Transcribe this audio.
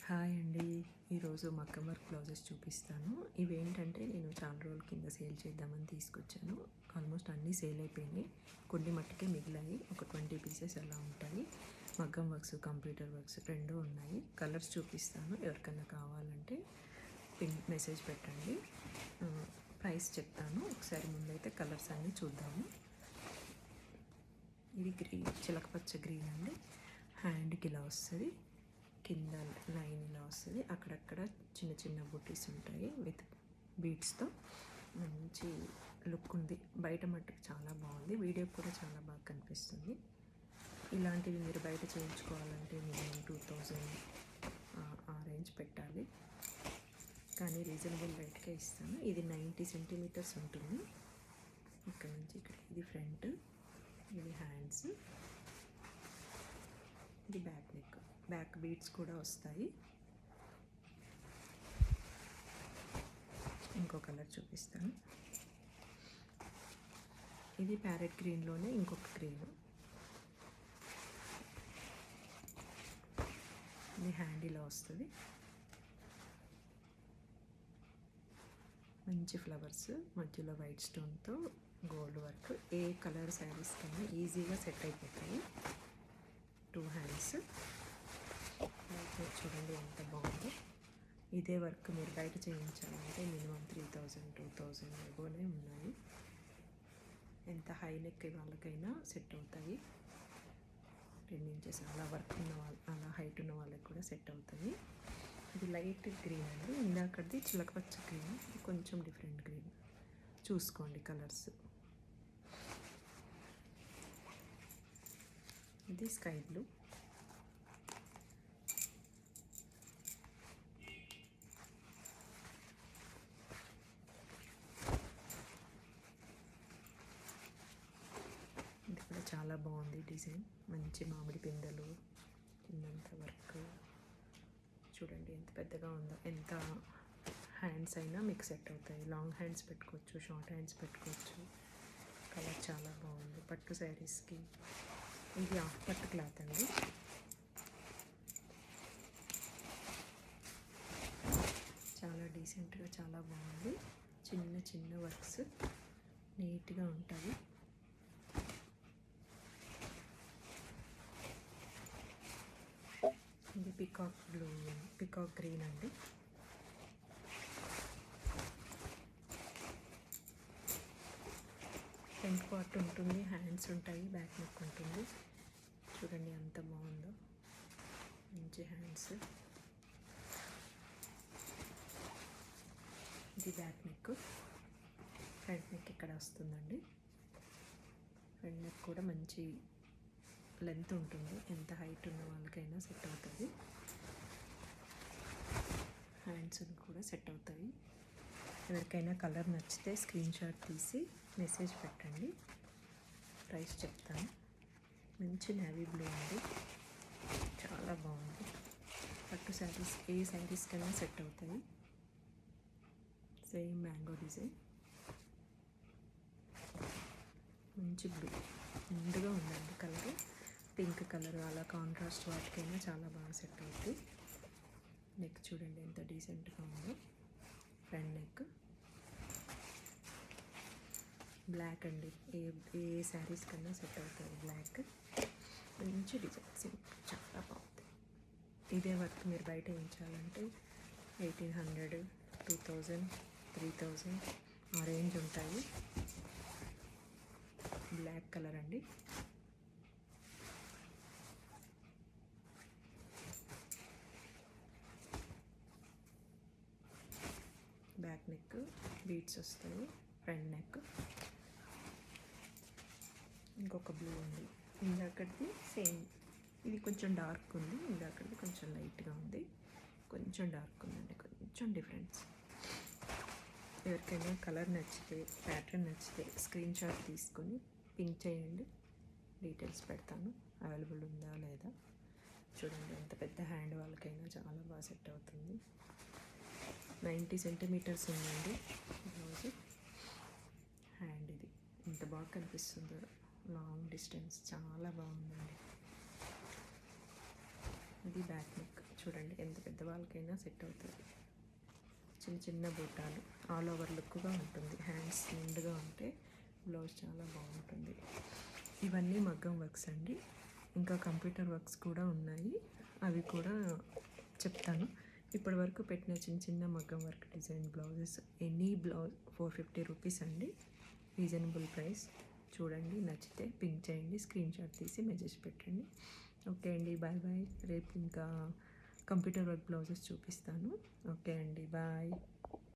Hi అండి. ఈరోజు మగ్గం వర్క్ బ్లౌజెస్ చూపిస్తాను. ఇవేంటంటే నేను చాలా రోజుల కింద సేల్ చేద్దామని తీసుకొచ్చాను. ఆల్మోస్ట్ అన్నీ సేల్ అయిపోయినాయి. కొన్ని మట్టుకే మిగిలాయి. ఒక 20 పీసెస్ అలా ఉంటాయి. మగ్గం వర్క్స్, కంప్యూటర్ వర్క్స్ రెండు ఉన్నాయి. కలర్స్ చూపిస్తాను. ఎవరికైనా కావాలంటే మెసేజ్ పెట్టండి. ప్రైస్ చెప్తాను. ఒకసారి ముందైతే కలర్స్ అన్నీ చూద్దాము. ఇది గ్రీన్, చిలకపచ్చ గ్రీన్ అండి. హ్యాండ్కి ఇలా వస్తుంది, కింద లైన్ ఇలా వస్తుంది, అక్కడక్కడ చిన్న చిన్న బుటీస్ ఉంటాయి విత్ బీడ్స్తో. మంచి లుక్ ఉంది. బయట మట్టుకు చాలా బాగుంది. వీడియో కూడా చాలా బాగా కనిపిస్తుంది. ఇలాంటివి మీరు బయట చేయించుకోవాలంటే మినిమం 2000 ఆ రేంజ్ పెట్టాలి. కానీ రీజనబుల్ రేట్కే ఇస్తాను. ఇది 90 సెంటీమీటర్స్ ఉంటుంది. ఇక్కడ నుంచి ఇక్కడ ఇది ఫ్రంట్, ఇది హ్యాండ్స్, ఇది బ్యాక్ నెక్. బ్యాక్ బీడ్స్ కూడా వస్తాయి. ఇంకో కలర్ చూపిస్తాను. ఇది ప్యారెట్ గ్రీన్లోనే ఇంకొక గ్రీన్. ఇది హ్యాండ్ ఇలా వస్తుంది. మంచి ఫ్లవర్స్, మధ్యలో వైట్ స్టోన్తో గోల్డ్ వర్క్. ఏ కలర్ శారీస్ కన్నా ఈజీగా సెట్ అయిపోతాయి. 2 హ్యాండ్స్. చూడండి ఎంత బాగుందో. ఇదే వర్క్ మీరు బయట చేయించాలంటే మినిమం 3000, 2000 ఎగోనే ఉన్నాయి. ఎంత హై నెక్ వాళ్ళకైనా సెట్ అవుతాయి. 10 ఇంచెస్ అలా వర్క్ ఉన్న వాళ్ళు, అలా హైట్ ఉన్న వాళ్ళకి కూడా సెట్ అవుతాయి. ఇది లైట్ గ్రీన్ అండి. ఇందాకది చిలకపచ్చ గ్రీన్, కొంచెం డిఫరెంట్ గ్రీన్. చూసుకోండి కలర్స్. ఇది స్కై బ్లూ. ఇది కూడా చాలా బాగుంది డిజైన్. మంచి మామిడి పిందెలు, కిందంత వర్క్. చూడండి ఎంత పెద్దగా ఉందో. ఎంత హ్యాండ్స్ అయినా మీకు సెట్ అవుతాయి. లాంగ్ హ్యాండ్స్ పెట్టుకోవచ్చు, షార్ట్ హ్యాండ్స్ పెట్టుకోవచ్చు. కలర్ చాలా బాగుంది. పట్టు శారీస్కి. ఇది ఆఫ్ పట్టు క్లాత్ అండి. చాలా డీసెంట్గా చాలా బాగుంది. చిన్న చిన్న వర్క్స్ నీట్గా ఉంటాయి. ఇది పికాక్ బ్లూ, పికాక్ గ్రీన్ అండి. ఫ్రంట్ పార్ట్ ఉంటుంది, హ్యాండ్స్ ఉంటాయి, బ్యాక్ నెక్ ఉంటుంది. చూడండి ఎంత బాగుందో. మంచి హ్యాండ్స్. ఇది బ్యాక్ నెక్. ఫ్రంట్ నెక్ ఇక్కడ వస్తుందండి. ఫ్రంట్ నెక్ కూడా మంచి లెంత్ ఉంటుంది. ఎంత హైట్ ఉన్న వాళ్ళకైనా సెట్ అవుతుంది. హ్యాండ్స్ కూడా సెట్ అవుతాయి. ఎవరికైనా కలర్ నచ్చితే స్క్రీన్ షాట్ తీసి మెసేజ్ పెట్టండి. ప్రైస్ చెప్తాను. మంచి నేవీ బ్లూ అండి. చాలా బాగుంది. పట్టు శారీస్, ఏ శారీస్ కన్నా సెట్ అవుతాయి. Same mango design. మంచి బ్లూ, నిండుగా ఉందండి కలర్. పింక్ కలర్ అలా కాంట్రాస్ట్ వాటికైనా చాలా బాగా సెట్ అవుతుంది. నెక్ చూడండి ఎంత డీసెంట్గా ఉందో. ఫ్రంట్ నెక్ బ్లాక్ అండి. ఏ శారీస్ కన్నా సెట్ అవుతుంది బ్లాక్. మంచి డిజైన్, చాలా బాగుంది. ఇదే వర్క్ మీరు బయట వేయించాలంటే 1800, 2000, 3000 ఆ రేంజ్ ఉంటాయి. బ్లాక్ కలర్ అండి. బ్యాక్ నెక్ బీడ్స్ వస్తాయి. Front neck. ఇంకొక బ్లూ ఉంది. ఇందాకటిది సేమ్. ఇది కొంచెం డార్క్ ఉంది, ఇందాకటిది కొంచెం లైట్గా ఉంది. కొంచెం డార్క్ ఉందండి, కొంచెం డిఫరెన్స్. ఎవరికైనా కలర్ నచ్చితే, ప్యాటర్న్ నచ్చితే స్క్రీన్ షాట్ తీసుకొని పింక్ చేయండి. డీటెయిల్స్ పెడతాను. అవైలబుల్ ఉందా లేదా. చూడండి ఎంత పెద్ద హ్యాండ్ వాళ్ళకైనా చాలా బాగా సెట్ అవుతుంది. 90 సెంటీమీటర్స్ ఉందండి బ్లౌజ్. హ్యాండ్ ఇది ఎంత బాగా కనిపిస్తుందో. లాంగ్ డిస్టెన్స్ చాలా బాగుందండి. ఇది బ్యాక్ నెక్. చూడండి ఎంత పెద్ద పెద్దవాళ్ళకైనా సెట్ అవుతుంది. చిన్న చిన్న బూటాలు, ఆల్ ఓవర్ లుక్గా ఉంటుంది. హ్యాండ్స్ నిండుగా ఉంటే బ్లౌజ్ చాలా బాగుంటుంది. ఇవన్నీ మగ్గం వర్క్స్ అండి. ఇంకా కంప్యూటర్ వర్క్స్ కూడా ఉన్నాయి, అవి కూడా చెప్తాను. ఇప్పటి వరకు పెట్టిన చిన్న చిన్న మగ్గం work design blouses, any blouse 450 rupees అండి, రీజనబుల్ ప్రైస్. చూడండి, నచ్చితే పింక్ చేయండి, స్క్రీన్ షాట్ తీసి మెసేజ్ పెట్టండి. ఓకే అండి, బాయ్ బాయ్. రేపు ఇంకా కంప్యూటర్ వర్క్ బ్లౌజెస్ చూపిస్తాను. ఓకే అండి, బాయ్.